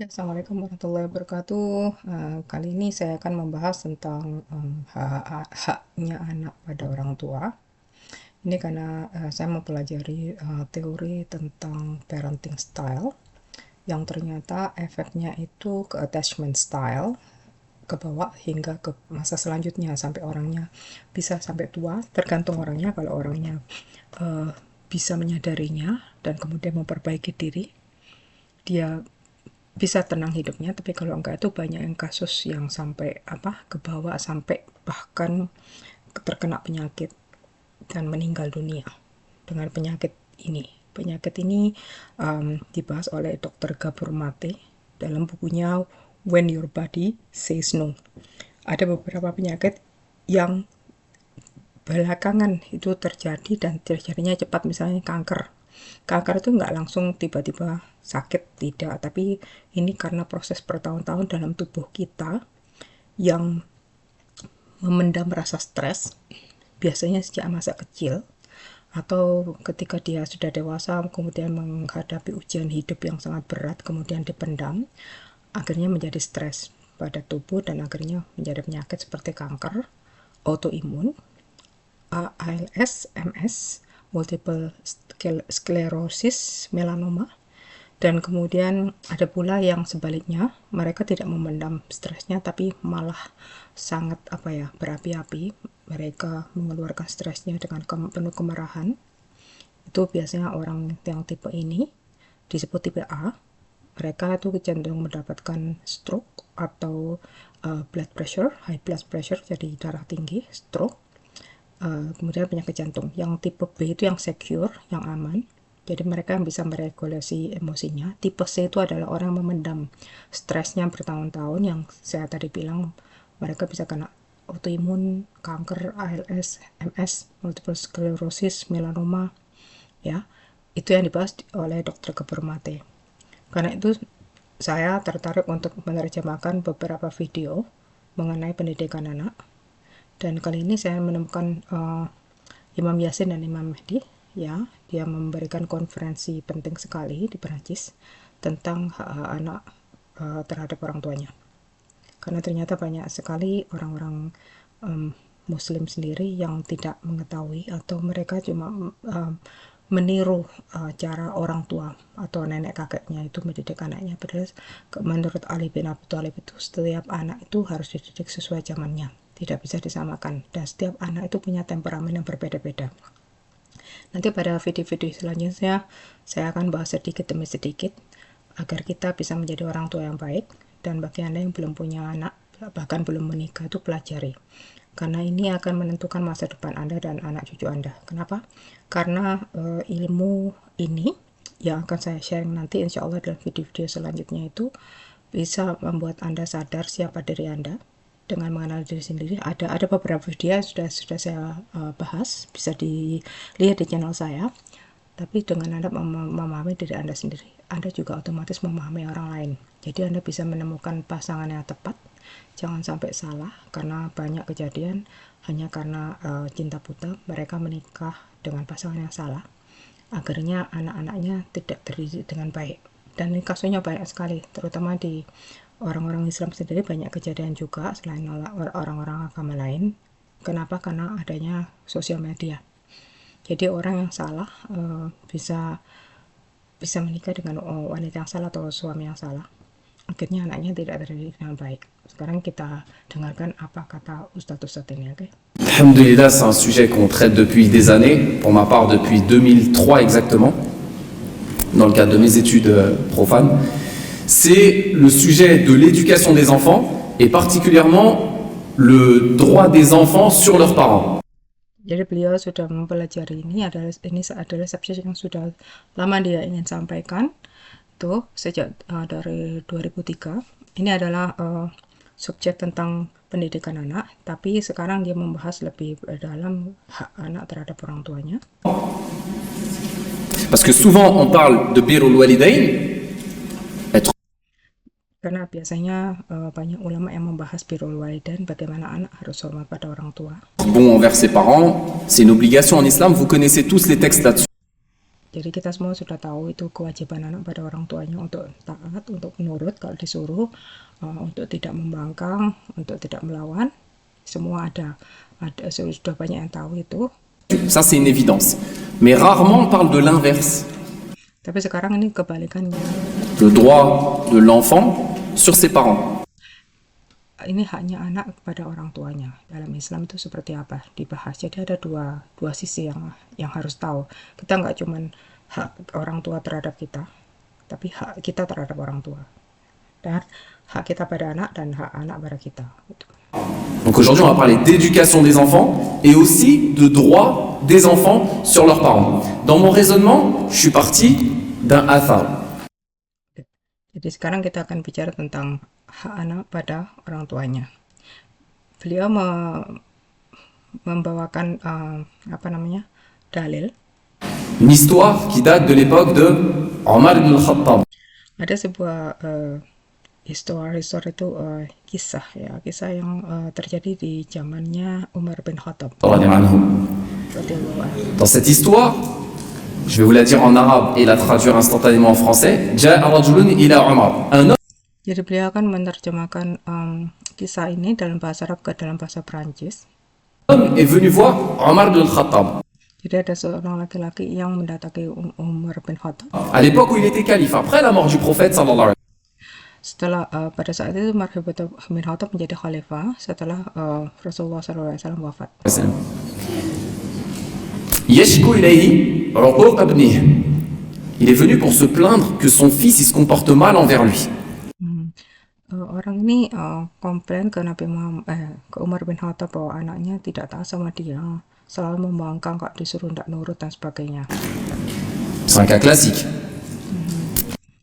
Ya, Assalamualaikum warahmatullahi wabarakatuh. Kali ini saya akan membahas tentang haknya anak pada orang tua. Ini karena saya mempelajari teori tentang parenting style yang ternyata efeknya itu ke attachment style, ke bawah hingga ke masa selanjutnya sampai orangnya bisa sampai tua, tergantung orangnya. Kalau orangnya uh, bisa menyadarinya dan kemudian memperbaiki diri, dia bisa tenang hidupnya. Tapi kalau enggak, itu banyak yang kasus yang sampai ke bawah sampai bahkan terkena penyakit dan meninggal dunia dengan penyakit ini dibahas oleh Dr. Gabor Mate dalam bukunya When Your Body Says No. Ada beberapa penyakit yang belakangan itu terjadi dan terjadinya cepat, misalnya kanker. Kanker itu nggak langsung tiba-tiba sakit, tidak, tapi ini karena proses bertahun-tahun dalam tubuh kita yang memendam rasa stres, biasanya sejak masa kecil atau ketika dia sudah dewasa kemudian menghadapi ujian hidup yang sangat berat, kemudian dipendam, akhirnya menjadi stres pada tubuh dan akhirnya menjadi penyakit seperti kanker, autoimun, ALS, MS, multiple sclerosis, melanoma. Dan kemudian ada pula yang sebaliknya, mereka tidak memendam stresnya tapi malah sangat berapi-api. Mereka mengeluarkan stresnya dengan penuh kemarahan. Itu biasanya orang yang tipe ini disebut tipe A. Mereka itu cenderung mendapatkan stroke atau high blood pressure, jadi darah tinggi, stroke. Kemudian penyakit jantung. Yang tipe B itu yang secure, yang aman. Jadi mereka yang bisa meregulasi emosinya. Tipe C itu adalah orang memendam stresnya bertahun-tahun, yang saya tadi bilang mereka bisa kena autoimun, kanker, ALS, MS, multiple sclerosis, melanoma, ya. Itu yang dibahas oleh Dr. Gabor Mate. Karena itu saya tertarik untuk menerjemahkan beberapa video mengenai pendidikan anak. Dan kali ini saya menemukan Imam Yasin dan Imam Mehdi, ya, dia memberikan konferensi penting sekali di Perancis tentang hak anak terhadap orang tuanya. Karena ternyata banyak sekali orang-orang Muslim sendiri yang tidak mengetahui, atau mereka cuma meniru cara orang tua atau nenek kakeknya itu mendidik anaknya. Padahal menurut Ali bin Abi Thalib itu setiap anak itu harus dididik sesuai zamannya, tidak bisa disamakan, dan setiap anak itu punya temperamen yang berbeda-beda. Nanti pada video-video selanjutnya saya akan bahas sedikit demi sedikit agar kita bisa menjadi orang tua yang baik. Dan bagi Anda yang belum punya anak, bahkan belum menikah, itu pelajari. Karena ini akan menentukan masa depan Anda dan anak cucu Anda. Kenapa? Karena ilmu ini yang akan saya share nanti insya Allah dalam video-video selanjutnya itu bisa membuat Anda sadar siapa diri Anda dengan mengenal diri sendiri. Ada beberapa video yang sudah saya bahas, bisa dilihat di channel saya. Tapi dengan Anda memahami diri Anda sendiri, Anda juga otomatis memahami orang lain. Jadi Anda bisa menemukan pasangan yang tepat. Jangan sampai salah, karena banyak kejadian hanya karena cinta buta mereka menikah dengan pasangan yang salah. Akhirnya anak-anaknya tidak terdidik dengan baik. Dan ini kasusnya banyak sekali, terutama di orang-orang Islam sendiri banyak kejadian juga selain orang-orang agama lain. Kenapa? Karena adanya sosial media. Jadi orang yang salah bisa menikah dengan wanita yang salah atau suami yang salah. Akhirnya anaknya tidak terdidik dengan baik. Sekarang kita dengarkan apa kata Ustadz ini, oke? Alhamdulillah, c'est un sujet qu'on traite depuis des années, pour ma part depuis 2003 exactement, dans le cadre de mes études profanes. C'est le sujet de l'éducation des enfants et particulièrement le droit des enfants sur leurs parents. Jadi beliau sudah mempelajari ini adalah subjek yang sudah lama dia ingin sampaikan tuh sejak dari 2003. Ini adalah subjek tentang pendidikan anak, tapi sekarang dia membahas lebih dalam hak anak terhadap orang tuanya. Parce que souvent on parle de birrul walidain, être Karena biasanya banyak ulama yang membahas birrul walidain, bagaimana anak harus hormat pada orang tua. bon envers ses parents, c'est une obligation en islam, vous connaissez tous les textes là-dessus. Jadi kita semua sudah tahu itu kewajiban anak pada orang tuanya untuk taat, untuk menurut kalau disuruh, untuk tidak membangkang, untuk tidak melawan. Semua ada sudah banyak yang tahu itu. Ça, c'est une évidence. Mais rarement on parle de l'inverse. Tapi sekarang ini kebalikannya. Le droit de l'enfant sur ses parents. Ini haknya anak kepada orang tuanya. Dalam Islam itu seperti apa? Dibahas. Jadi ada dua sisi yang harus tahu. Kita nggak cuman hak orang tua terhadap kita, tapi hak kita terhadap orang tua. Dan hak kita pada anak dan hak anak pada kita. Donc aujourd'hui, on va parler d'éducation des enfants et aussi de droit des enfants sur leurs parents. Dans mon raisonnement, je suis parti d'un athar. Jadi sekarang kita akan bicara tentang hak anak pada orang tuanya. Beliau membawakan dalil. Une histoire qui date de l'époque de Omar ibn al-Khattab. Ada sebuah histori itu kisah yang terjadi di zamannya Umar bin Khattab. Dans cette histoire, je vais vous la dire en arabe et la traduire instantanément en français. Ja'a rajulun ila Umar. Un homme. Jadi beliau akan menerjemahkan kisah ini dalam bahasa Arab ke dalam bahasa Perancis. Un homme est venu voir Omar bin Khattab. Jadi ada seorang laki-laki yang mendatangi Umar bin Khattab. À l'époque où il était calife, après la mort du prophète sallallahu alaihi wasallam. Setelah pada saat itu Umar bin Khattab menjadi khalifah setelah Rasulullah SAW wafat. Yashku ilayhi uquq ibnihi. Il est venu pour se plaindre que son fils il se comporte mal envers lui. Orang ini komplain ke ke Umar bin Khattab bahwa anaknya tidak taat sama dia, selalu membangkang, kok disuruh tidak nurut dan sebagainya. C'est un cas classique.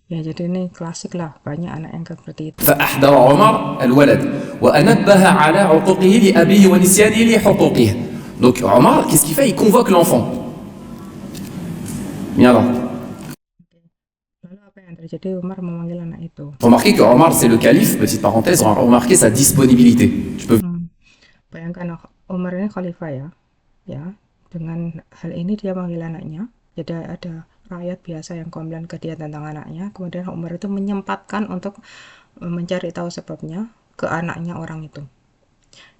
Ya, jadi ini klasik lah, banyak anak yang seperti itu. فأحضر عمر الولد وأنبه على عقوقه لأبيه ونسيانه لحقوقه. Donc Omar, qu'est-ce qu'il fait? Il convoque l'enfant. Viens là. Lalu apa yang terjadi? Umar memanggil anak itu. Remarquez que Omar c'est le calife, petite parenthèse, remarquez sa disponibilité. Tu peux. Bayangkan Umar ini khalifah ya. Dengan hal ini dia manggil anaknya. Jadi ada rakyat biasa yang komplain ke dia tentang anaknya. Kemudian Umar itu menyempatkan untuk mencari tahu sebabnya ke anaknya orang itu.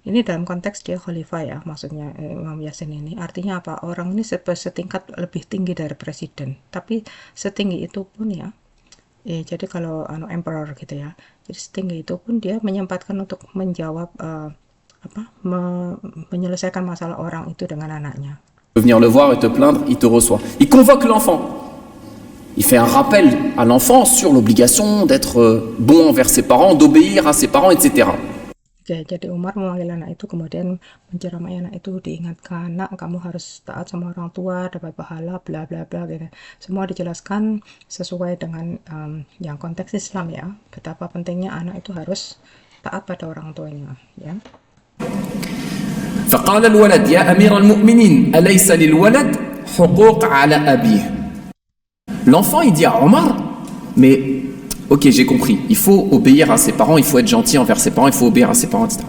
Ini dalam konteks dia khalifah ya, maksudnya Imam Yasin ini. Artinya apa? Orang ini setingkat lebih tinggi dari presiden. Tapi setinggi itu pun ya. Jadi kalau emperor gitu ya. Jadi setinggi itu pun dia menyempatkan untuk menjawab menyelesaikan masalah orang itu dengan anaknya. Tu peux venir le voir et te plaindre, il te reçoit. Il convoque l'enfant. Il fait un rappel à l'enfant sur l'obligation d'être bon envers ses parents, d'obéir à ses parents, etc. Jadi Umar memanggil anak itu, kemudian menceramai anak itu, diingatkan, nak, kamu harus taat sama orang tua, dapat pahala, bla bla bla gitu. Semua dijelaskan sesuai dengan yang konteks Islam ya, betapa pentingnya anak itu harus taat pada orang tuanya ya. فقال الولد يا أمير المؤمنين أليس للولد حقوق على أبيه. L'enfant il dit à Omar, mais ok j'ai compris, il faut obéir à ses parents, il faut être gentil envers ses parents, il faut obéir à ses parents, etc.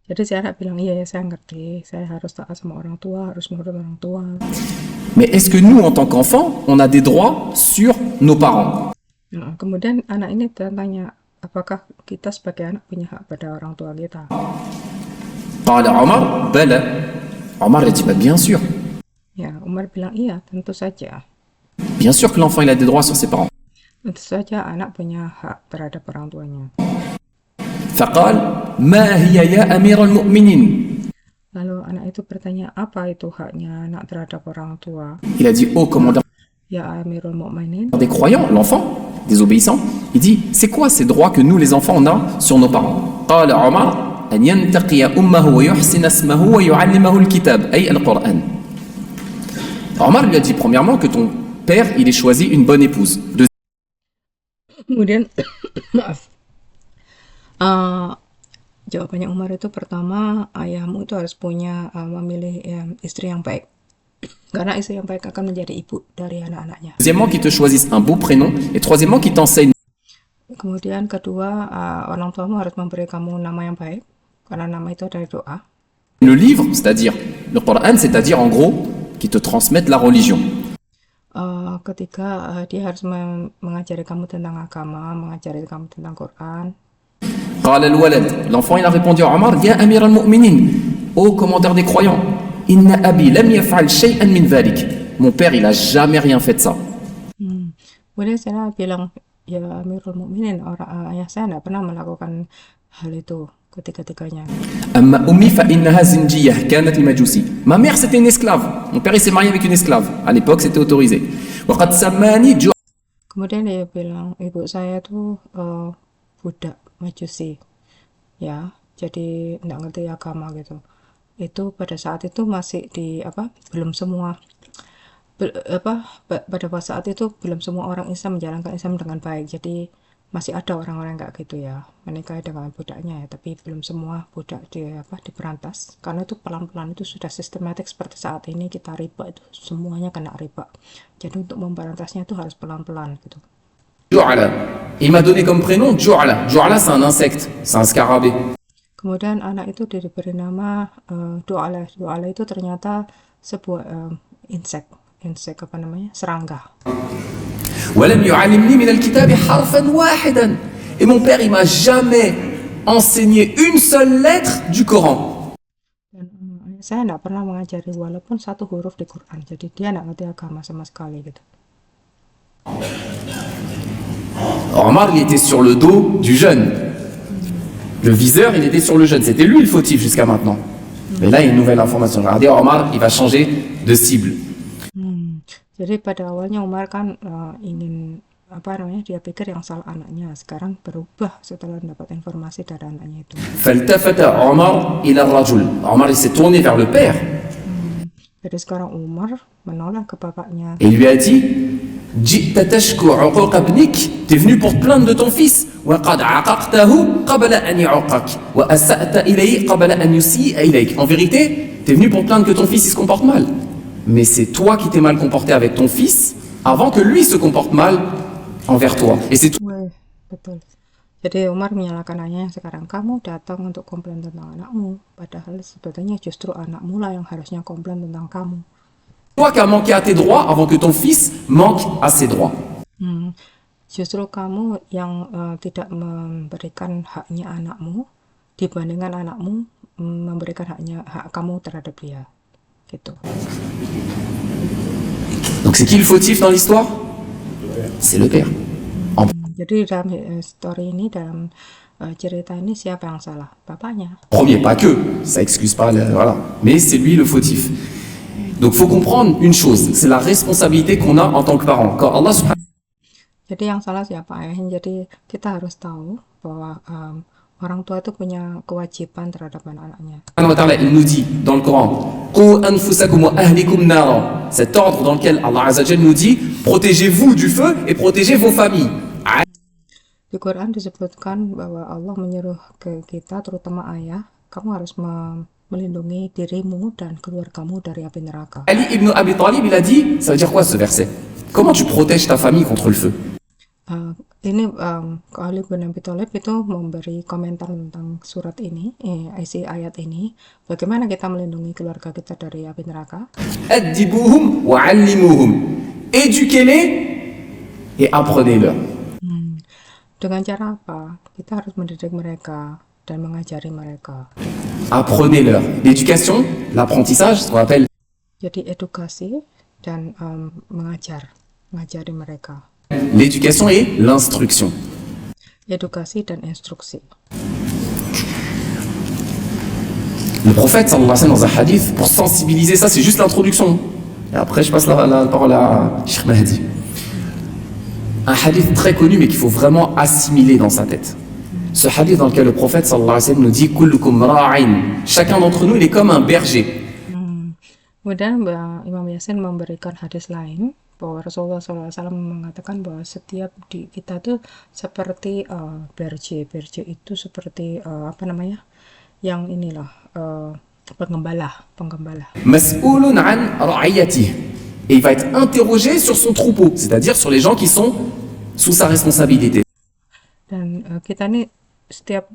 Jadi si anak bilang, iya saya ngerti, saya harus taat sama orang tua, harus menurut orang tua. Mais est-ce que nous en tant qu'enfants, on a des droits sur nos parents? Nah, kemudian anak ini tanya, apakah kita sebagai anak punya hak pada orang tua kita? قال عمر بلى. Omar a dit bah, bien sûr. Ya, Umar bilang iya, tentu saja. Bien sûr que l'enfant il a des droits sur ses parents. Tentu saja anak punya hak terhadap orang tuanya. فقال ما هي يا أمير المؤمنين. Lalu anak itu bertanya, apa itu haknya anak terhadap orang tua? Il a dit oh commandant Ya Amirul Mu'minin. des croyants, l'enfant, des obéissants, il dit c'est quoi ces droits que nous les enfants on a sur nos parents? قال عمر أن ينتقي أمه ويحسن اسمه ويعلمه الكتاب أي القرآن. Omar lui a dit premièrement que ton père il ait choisi une bonne épouse. Kemudian maaf. Jawabannya Umar itu pertama, ayahmu itu harus memilih istri yang baik. Karena istri yang baik akan menjadi ibu dari anak-anaknya. Deuxièmement, qu'il te choisisse un beau prénom. Et troisièmement, qu'il t'enseigne. Kemudian kedua, orang tuamu harus memberi kamu nama yang baik. Karena nama itu dari doa. Le livre, c'est-à-dire le Coran, c'est-à-dire en gros, qui te transmette la religion. ketika dia harus mengajari kamu tentang agama, mengajari kamu tentang Quran. قال الولد, l'enfant il a répondu à Omar, Ya Amir al-Mu'minin, ô commandeur des croyants, Inna abi lam yaf'al shay'an min dhalik. Mon père il a jamais rien fait de ça. Kemudian saya bilang, ya Amirul Mukminin, ayah saya tidak pernah melakukan hal itu ketika-tikanya. Amma ummi fa innaha zinjiyah kanat al-majusi. Ma mère c'était une esclave. Mon père il s'est marié avec une esclave. À l'époque c'était autorisé. Wa qad sammani Kemudian dia bilang, ibu saya tuh budak Majusi, ya, jadi nggak ngerti agama gitu. Itu pada saat itu masih belum semua pada saat itu belum semua orang Islam menjalankan Islam dengan baik. Jadi masih ada orang-orang nggak gitu ya, menikah dengan budaknya ya, tapi belum semua budak diperantas, karena itu pelan-pelan, itu sudah sistematik seperti saat ini kita riba, itu semuanya kena riba. Jadi untuk memberantasnya itu harus pelan-pelan gitu. Ju'ala. Il m'a donné comme prénom Ju'ala. Ju'ala c'est un insecte, c'est un scarabée. Kemudian anak itu diberi nama Du'ala. Du'ala itu ternyata sebuah insek serangga. ولم يعلمني من الكتاب حرفا واحدا. Et mon père il m'a jamais enseigné une seule lettre du Coran. Dan saya tidak pernah mengajari walaupun satu huruf di Quran. Jadi dia tidak ngerti agama sama sekali gitu. Omar il était sur le dos du jeune. Le viseur il était sur le jeune. C'était lui le fautif jusqu'à maintenant. Mais là il y a une nouvelle information. Regardez, Omar il va changer de cible. Jadi pada awalnya Umar kan ingin dia pikir yang salah anaknya, sekarang berubah setelah mendapat informasi dari anaknya itu. فالتفت عمر إلى الرجل. Omar il s'est tourné vers le père. Jadi sekarang Umar menoleh ke bapaknya. Et il lui a dit, جئت تشكو عقوق ابنك, t'es venu pour te plaindre de ton fils. وقد عققته قبل أن يعقك وأسأت إليه قبل أن يسيء إليك. En vérité, t'es venu pour te plaindre que ton fils il se comporte mal. Mais c'est toi qui t'es mal comporté avec ton fils avant que lui se comporte mal envers toi. Et c'est tout. Ouais, betul. Jadi Umar menyalahkan ayahnya, sekarang kamu datang untuk komplain tentang anakmu, padahal sebetulnya justru anakmu lah yang harusnya komplain tentang kamu. Toi qui as manqué à tes droits avant que ton fils manque à ses droits. Justru kamu yang tidak memberikan haknya anakmu dibandingkan anakmu memberikan hak kamu terhadap dia. Gitu. Donc c'est qui le fautif dans l'histoire? C'est le père. Jadi dalam story ini, dalam cerita ini, siapa yang salah? Bapaknya. Premier, pas que, ça excuse pas, voilà. Mais c'est lui le fautif. Donc faut comprendre une chose, c'est la responsabilité qu'on a en tant que parent. Quand Allah subhanahu. Jadi yang salah siapa? Ayahnya. Jadi kita harus tahu bahwa orang tua itu punya kewajiban terhadap anak-anaknya. Il nous dit dans le Coran, Qu anfusakum wa ahlikum nara. Cet ordre dans lequel Allah Azza wa Jalla nous dit, protégez-vous du feu et protégez vos familles. Di Quran disebutkan bahwa Allah menyuruh ke kita, terutama ayah, kamu harus melindungi dirimu dan keluargamu dari api neraka. Ali ibn Abi Talib, il a dit, ça veut dire quoi ce verset? Comment tu protèges ta famille contre le feu? Ini Ali bin Abi Thalib itu memberi komentar tentang surat ini, isi ayat ini, bagaimana kita melindungi keluarga kita dari api neraka. Addibuhum wa 'allimuhum. Éduquez-les et apprenez-leur. Dengan cara apa? Kita harus mendidik mereka dan mengajari mereka. Apprenez-leur. L'éducation, l'apprentissage, ce qu'on appelle. Jadi edukasi dan mengajari mereka. L'éducation et l'instruction. Edukasi dan instruksi. Le prophète, sallallahu alayhi wa sallam, dans un hadith, pour sensibiliser ça, c'est juste l'introduction. Et après, je passe la parole à Cheikh Mahdi. Un hadith très connu, mais qu'il faut vraiment assimiler dans sa tête. Ce hadith dans lequel le prophète, sallallahu alayhi wa sallam, nous dit Kullukum ra'in. Chacun d'entre nous, il est comme un berger. Kemudian Imam Yasin memberikan hadis lain, bahwa Rasulullah SAW mengatakan bahwa setiap di kita tuh seperti berje. Berje itu seperti yang inilah penggembala. Mas'ulun an ra'iyatih. Et il va être interrogé sur son troupeau, c'est-à-dire sur les gens qui sont sous sa responsabilité. Dan kita nih, setiap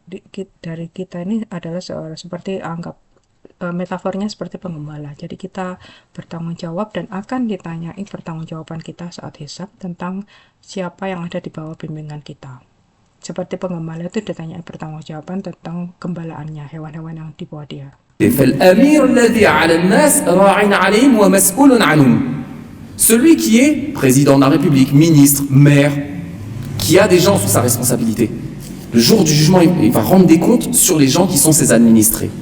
dari kita ini adalah seperti metafornya seperti pengembala. Jadi kita bertanggung jawab dan akan ditanyai pertanggungjawaban kita saat hisab tentang siapa yang ada di bawah bimbingan kita. Seperti pengembala itu ditanyai pertanggungjawaban tentang gembalaannya, hewan-hewan yang di bawah dia. فالأمير الذي على الناس راع عليهم ومسؤول عنهم. Celui qui est président de la République, ministre, maire, qui a des gens sous sa responsabilité. Le jour du jugement, il va rendre des comptes sur les gens qui sont ses administrés.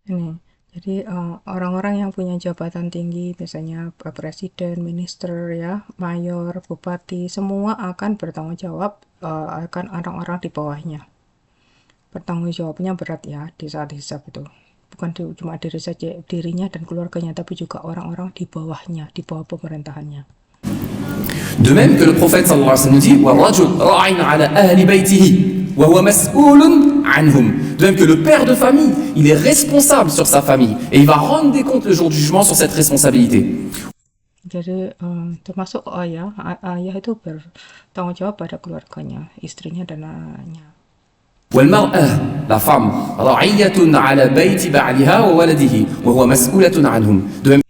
Ini, jadi orang-orang yang punya jabatan tinggi, misalnya presiden, minister, ya, mayor, bupati, semua akan bertanggung jawab akan orang-orang di bawahnya. Bertanggung jawabnya berat ya di saat hisab itu. Bukan cuma dirinya dan keluarganya, tapi juga orang-orang di bawahnya, di bawah pemerintahannya. De même que le prophète sallallahu alayhi wa sallam nous dit وَالرَّجُلْ رَاعٍ عَلَى أَهْلِ بَيْتِهِ وَهُوَ مَسْئُولٌ عَنْهُمْ. De même que le père de famille, il est responsable sur sa famille et il va rendre des comptes le jour du jugement sur cette responsabilité. Jadi termasuk ayah itu bertanggung jawab pada keluarganya, istrinya dan anaknya. والمرأة, la femme, رَعِيَّةٌ عَلَى بَيْتِ بَعْلِهَا وَوَلَدِهِ وَهُوَ مَسْئُولَةٌ عَنْهُمْ. De même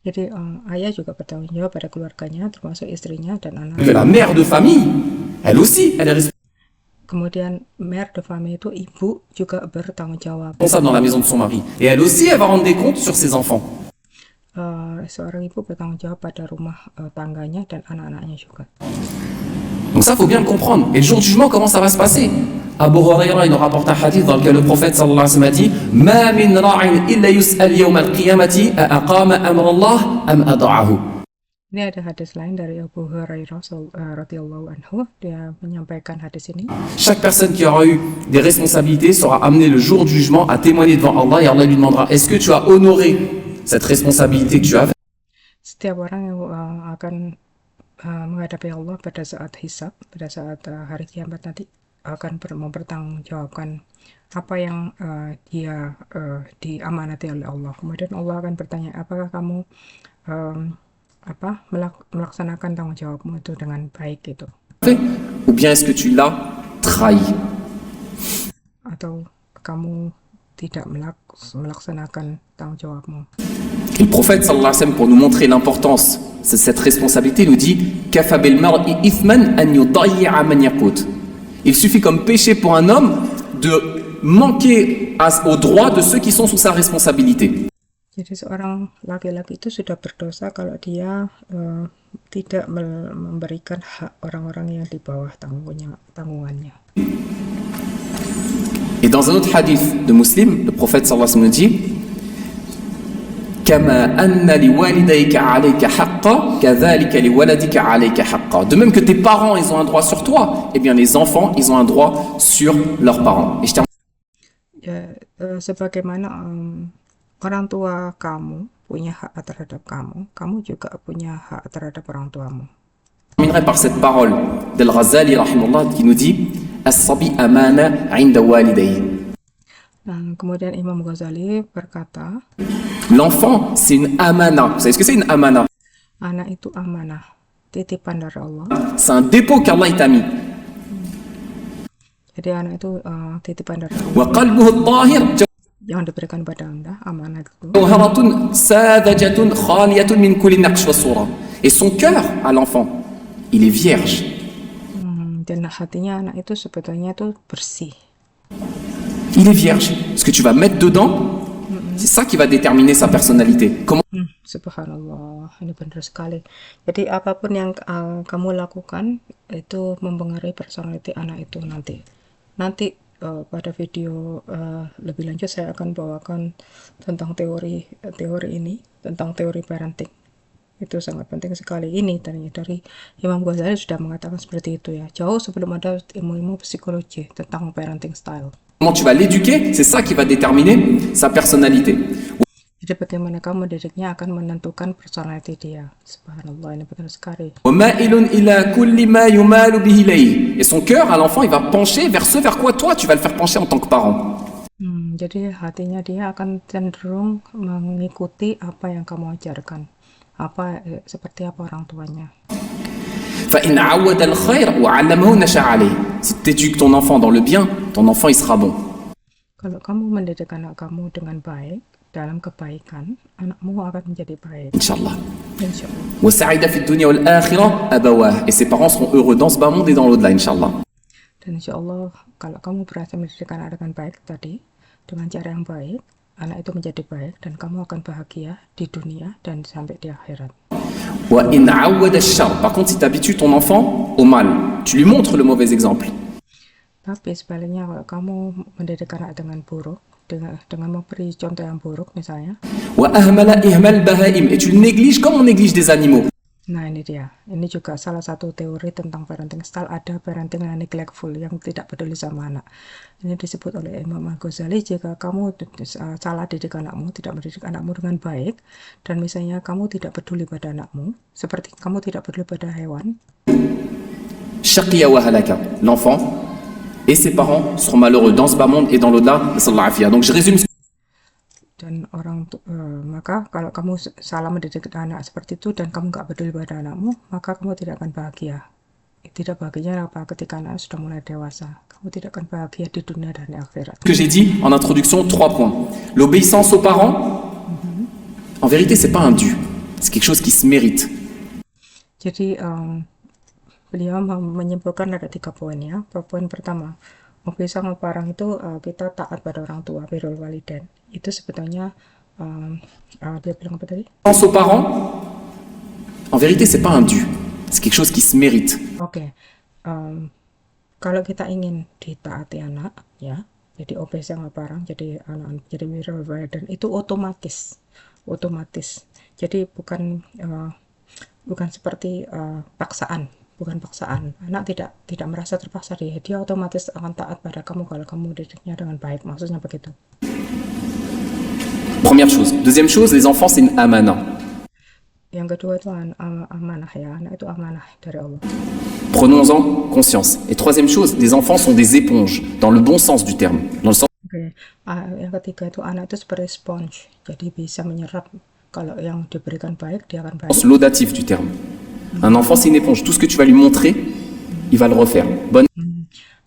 Jadi ayah juga bertanggung jawab pada keluarganya, termasuk istrinya dan que anaknya. la mère de famille, elle aussi, elle est Kemudian mère de famille itu ibu juga bertanggung jawab. responsable dans la maison de son mari. Et elle aussi, elle va rendre des comptes sur ses enfants. Seorang ibu bertanggung jawab pada rumah tangganya dan anak-anaknya juga. Donc ça, faut bien le comprendre. Et le jour du jugement, comment ça va se passer? Abu Huraira, il nous rapporte un hadith dans lequel le prophète sallallahu alayhi wa sallam a dit Ma min ra'in illa yus'al yawm al-qiyamati a aqama amra Allah am ada'ahu. Ini ada hadis lain dari Abu Hurairah radhiyallahu anhu, dia menyampaikan hadis ini. Chaque personne qui aura eu des responsabilités sera amenée le jour du jugement à témoigner devant Allah et Allah lui demandera Est-ce que tu as honoré cette responsabilité que tu as? Setiap orang yang akan menghadapi Allah pada saat hisab, pada saat hari kiamat nanti akan mempertanggungjawabkan apa yang dia diamanati oleh Allah. Kemudian Allah akan bertanya, apakah kamu melaksanakan tanggung jawabmu itu dengan baik gitu, Ou bien est-ce que tu l'as trahi? atau kamu tidak melaksanakan tanggung jawabmu. Et le prophète sallallahu alayhi wa sallam, pour nous montrer l'importance de cette responsabilité, nous dit Kafa bil mar'i ithman an yudayya man yaqut. Il suffit comme péché pour un homme de manquer aux droits de ceux qui sont sous sa responsabilité. Jadi seorang laki-laki itu sudah berdosa kalau dia tidak memberikan hak orang-orang yang di bawah tanggungannya. Et dans un autre hadith de Muslim, le prophète sallallahu alayhi wa sallam nous dit Kama anna li walidayka alayka haqqa, kadhalika li waladika alayka haqqa. De même que tes parents, ils ont un droit sur toi, eh bien les enfants, ils ont un droit sur leurs parents. Et je termine. Ya, sebagaimana orang tua kamu punya hak terhadap kamu, kamu juga punya hak terhadap orang tuamu. Je terminerai par cette parole d'Al-Ghazali rahimahullah qui nous dit As-sabi amana 'inda walidayhi. Nah, kemudian Imam Ghazali berkata, L'enfant, c'est une amana. Vous savez ce que c'est une amana? anak itu amanah, titipan dari Allah. C'est un dépôt qu'Allah t'a mis. Jadi anak itu titipan dari Allah Wa qalbuhu at-tahir yang diberikan pada Anda, amanah itu. jawharatun sadajatun khaliyatun min kulli naqsh wa sura. Et son cœur à l'enfant, il est vierge. Dan hatinya anak itu sebetulnya itu bersih. Il est vierge. Ce que tu vas mettre dedans, c'est ça qui va déterminer sa personnalité. Comment Subhanallah, ini benar sekali. Jadi apapun yang kamu lakukan itu mempengaruhi personality anak itu nanti. Nanti pada video lebih lanjut saya akan bawakan tentang teori ini, tentang teori parenting. Itu sangat penting sekali. Ini dari Imam Ghazali sudah mengatakan seperti itu ya. Jauh sebelum ada ilmu-ilmu psikologi tentang parenting style. tu vas l'éduquer, c'est ça qui va déterminer sa personnalité. Jadi bagaimana kamu mendidiknya akan menentukan personality dia. Subhanallah, ini benar sekali. وَمَائِلٌ إِلَى كُلِّ مَا يُمَالُ بِهِ إِلَيْهِ. Et son cœur à l'enfant, il va pencher vers ce vers quoi toi tu vas le faire pencher en tant que parent. Jadi hatinya dia akan cenderung mengikuti apa yang kamu ajarkan. Seperti apa orang tuanya. فَإِنْ عَوَّدَ الْخَيْرَ وَعَلَّمَهُ نَشَأَ عَلَيْهِ. Si tu éduques ton enfant dans le bien, ton enfant il sera bon. Kalau kamu mendidik anak kamu dengan baik dalam kebaikan, anakmu akan menjadi baik. Inch'Allah. Insya Allah. وَسَعِدَ فِي الدُّنْيَا وَالْآخِرَةِ أَبَوَاهُ. Et ses parents seront heureux dans ce bas monde et dans l'au-delà, Inch'Allah. Dan insya Allah, kalau kamu berhasil mendidik anak dengan baik tadi, dengan cara yang baik, anak itu menjadi baik dan kamu akan bahagia di dunia dan sampai di akhirat. وَإِنْ عَوَّدَ الشَّرَّ. Par contre, si tu habitues ton enfant au mal, tu lui montres le mauvais exemple. Tapi sebaliknya kalau kamu mendidik anak dengan buruk, dengan memberi contoh yang buruk misalnya, وَأَهْمَلَ إِهْمَالَ الْبَهَائِمِ. Et tu le négliges comme on néglige des animaux. nah ini dia. Ini juga salah satu teori tentang parenting style. Ada parenting yang neglectful, yang tidak peduli sama anak. Ini disebut oleh Imam Al-Ghazali, jika kamu salah didik anakmu, tidak mendidik anakmu dengan baik, dan misalnya kamu tidak peduli pada anakmu, seperti kamu tidak peduli pada hewan, شَقِيَ وَهَلَكَ. L'enfant et ses parents seront malheureux dans ce bas monde et dans l'au-delà. Donc je résume. dan maka kalau kamu salah mendidik anak seperti itu dan kamu nggak peduli pada anakmu, maka kamu tidak akan bahagia. Tidak bahagianya apa? Ketika anak sudah mulai dewasa, kamu tidak akan bahagia di dunia dan di akhirat. Que j'ai dit en introduction, 3 points. L'obéissance aux parents, en vérité, c'est pas un dû. C'est quelque chose qui se mérite. Jadi beliau menyimpulkan ada 3 poin ya. Poin pertama, obéissance aux parents itu kita taat pada orang tua, birrul walidain. Itu sebetulnya dia bilang apa tadi? L'obéissance aux parents, en vérité, c'est pas un dû. C'est quelque chose qui se mérite. Oke. Kalau kita ingin ditaati anak, ya, jadi obéissance aux parents, jadi anak jadi birrul walidain itu otomatis. Jadi bukan seperti paksaan. Bukan paksaan. Anak tidak merasa terpaksa, dia otomatis akan taat pada kamu kalau kamu didiknya dengan baik. Maksudnya begitu. Première chose. Deuxième chose, les enfants, c'est une amana. Yang kedua itu amanah ya. Anak itu amanah dari Allah. Prenons-en conscience. Et troisième chose, les enfants sont des éponges, dans le bon sens du terme. Dans le sens Oke. Yang ketiga itu anak itu seperti sponge. Jadi bisa menyerap. Kalau yang diberikan baik, dia akan baik. laudatif du terme. Un enfant, c'est une éponge. Tout ce que tu vas lui montrer, il va le refaire. Bon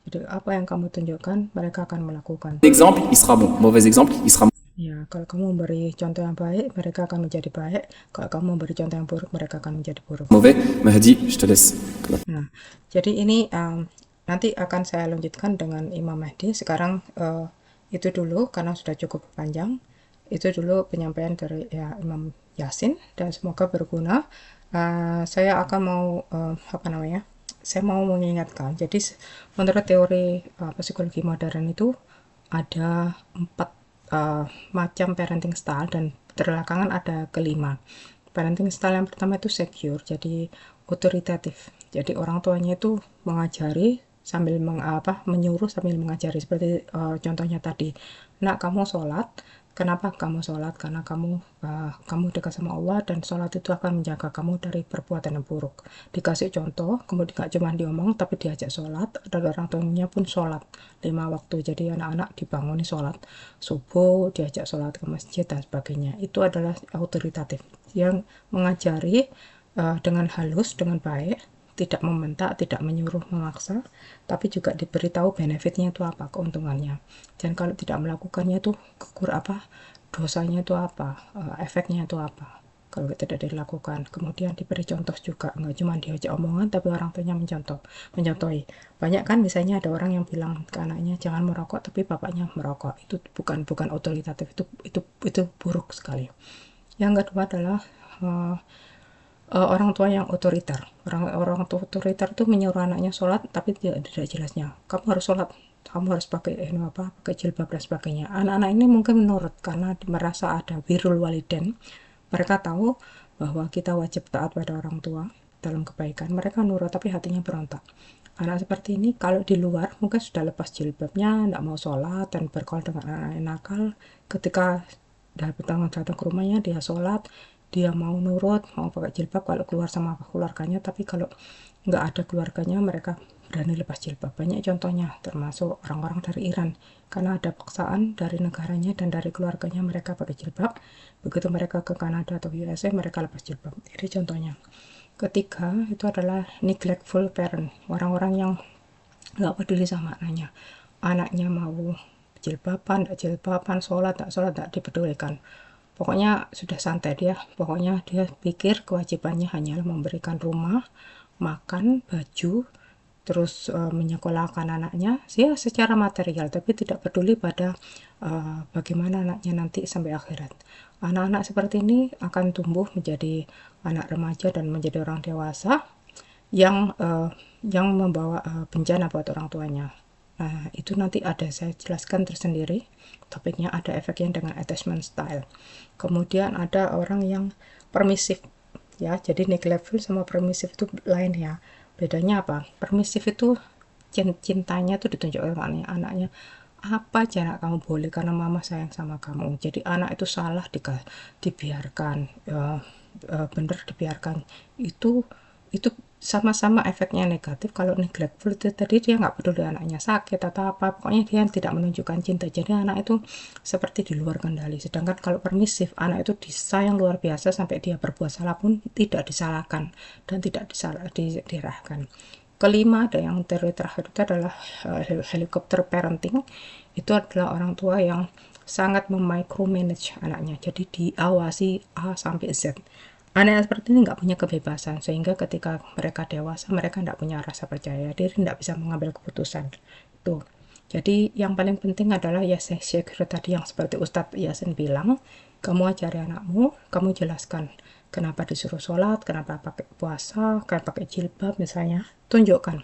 Jadi apa yang kamu tunjukkan, mereka akan melakukan. exemple, il sera bon. Mauvais exemple, il sera Ya, kalau kamu memberi contoh yang baik, mereka akan menjadi baik. Kalau kamu memberi contoh yang buruk, mereka akan menjadi buruk. mauvais. Mahdi, je te laisse. Nah, jadi ini nanti akan saya lanjutkan dengan Imam Mahdi. Sekarang itu dulu karena sudah cukup panjang. Itu dulu penyampaian dari ya, Imam Yasin dan semoga berguna. Saya akan mau saya mau mengingatkan. Jadi menurut teori psikologi modern itu ada 4 macam parenting style dan belakangan ada kelima. Parenting style yang pertama itu secure, jadi otoritatif. Jadi orang tuanya itu mengajari sambil menyuruh sambil mengajari seperti contohnya tadi. Nak, kamu sholat. Kenapa kamu sholat? Karena kamu dekat sama Allah dan sholat itu akan menjaga kamu dari perbuatan yang buruk. Dikasih contoh, kemudian gak cuma diomong tapi diajak sholat, dan orang tuanya pun sholat 5 waktu. Jadi anak-anak dibanguni sholat subuh, diajak sholat ke masjid dan sebagainya. Itu adalah otoritatif yang mengajari dengan halus, dengan baik, tidak membentak, tidak menyuruh, memaksa, tapi juga diberitahu benefitnya itu apa, keuntungannya. Dan kalau tidak melakukannya itu dosanya itu apa, efeknya itu apa kalau tidak dilakukan. Kemudian diberi contoh juga, nggak cuma diajak omongan tapi orang tuanya mencontohi. Banyak kan misalnya ada orang yang bilang ke anaknya jangan merokok tapi bapaknya merokok. Itu bukan otoritatif, itu buruk sekali. Yang kedua adalah orang tua yang otoriter. Orang tua otoriter itu menyuruh anaknya sholat tapi tidak jelasnya. Kamu harus sholat, kamu harus pakai jilbab dan sebagainya. Anak-anak ini mungkin menurut karena merasa ada birrul walidain. Mereka tahu bahwa kita wajib taat pada orang tua dalam kebaikan. Mereka nurut tapi hatinya berontak. Anak seperti ini kalau di luar mungkin sudah lepas jilbabnya, tidak mau sholat dan bergaul dengan anak nakal. Ketika datang ke rumahnya dia sholat, dia mau nurut, mau pakai jilbab kalau keluar sama keluarganya, tapi kalau nggak ada keluarganya mereka berani lepas jilbab. Banyak contohnya, termasuk orang-orang dari Iran, karena ada paksaan dari negaranya dan dari keluarganya mereka pakai jilbab. Begitu mereka ke Kanada atau USA mereka lepas jilbab. Jadi contohnya. Ketiga itu adalah neglectful parent, orang-orang yang nggak peduli sama anaknya. Anaknya mau jilbaban, tidak jilbaban, sholat, tidak dipedulikan. Pokoknya sudah santai dia. Pokoknya dia pikir kewajibannya hanyalah memberikan rumah, makan, baju, terus menyekolahkan anaknya ya secara material, tapi tidak peduli pada bagaimana anaknya nanti sampai akhirat. Anak-anak seperti ini akan tumbuh menjadi anak remaja dan menjadi orang dewasa yang membawa bencana buat orang tuanya. Nah, itu nanti ada saya jelaskan tersendiri. Topiknya ada efeknya dengan attachment style. Kemudian ada orang yang permisif, ya. Jadi neglectful sama permisif itu lain ya. Bedanya apa? Permisif itu cintanya tuh ditunjukkan oleh anaknya. Apa aja anak kamu boleh karena mama sayang sama kamu. Jadi anak itu salah dibiarkan, bener dibiarkan. Itu sama-sama efeknya negatif. Kalau neglectful itu tadi dia nggak peduli anaknya sakit atau apa, pokoknya dia tidak menunjukkan cinta, jadi anak itu seperti di luar kendali. Sedangkan kalau permisif, anak itu disayang luar biasa sampai dia berbuat salah pun tidak disalahkan dan tidak dirahkan. Kelima, ada yang terakhir itu adalah helikopter parenting. Itu adalah orang tua yang sangat memicromanage anaknya, jadi diawasi A sampai Z. Anak yang seperti ini nggak punya kebebasan, sehingga ketika mereka dewasa, mereka nggak punya rasa percaya diri, nggak bisa mengambil keputusan. Tuh. Jadi yang paling penting adalah ya saya share tadi yang seperti Ustadz Yasin bilang, kamu ajari anakmu, kamu jelaskan kenapa disuruh sholat, kenapa pakai puasa, kenapa pakai jilbab misalnya, tunjukkan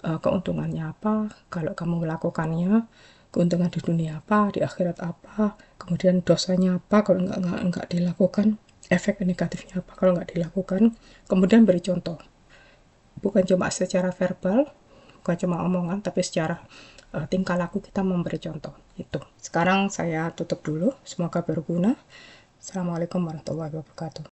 keuntungannya apa, kalau kamu melakukannya, keuntungan di dunia apa, di akhirat apa, kemudian dosanya apa kalau nggak dilakukan, efek negatifnya apa kalau nggak dilakukan. Kemudian beri contoh, bukan cuma secara verbal, bukan cuma omongan, tapi secara tingkah laku kita memberi contoh. Itu sekarang saya tutup dulu, semoga berguna. Assalamualaikum warahmatullahi wabarakatuh.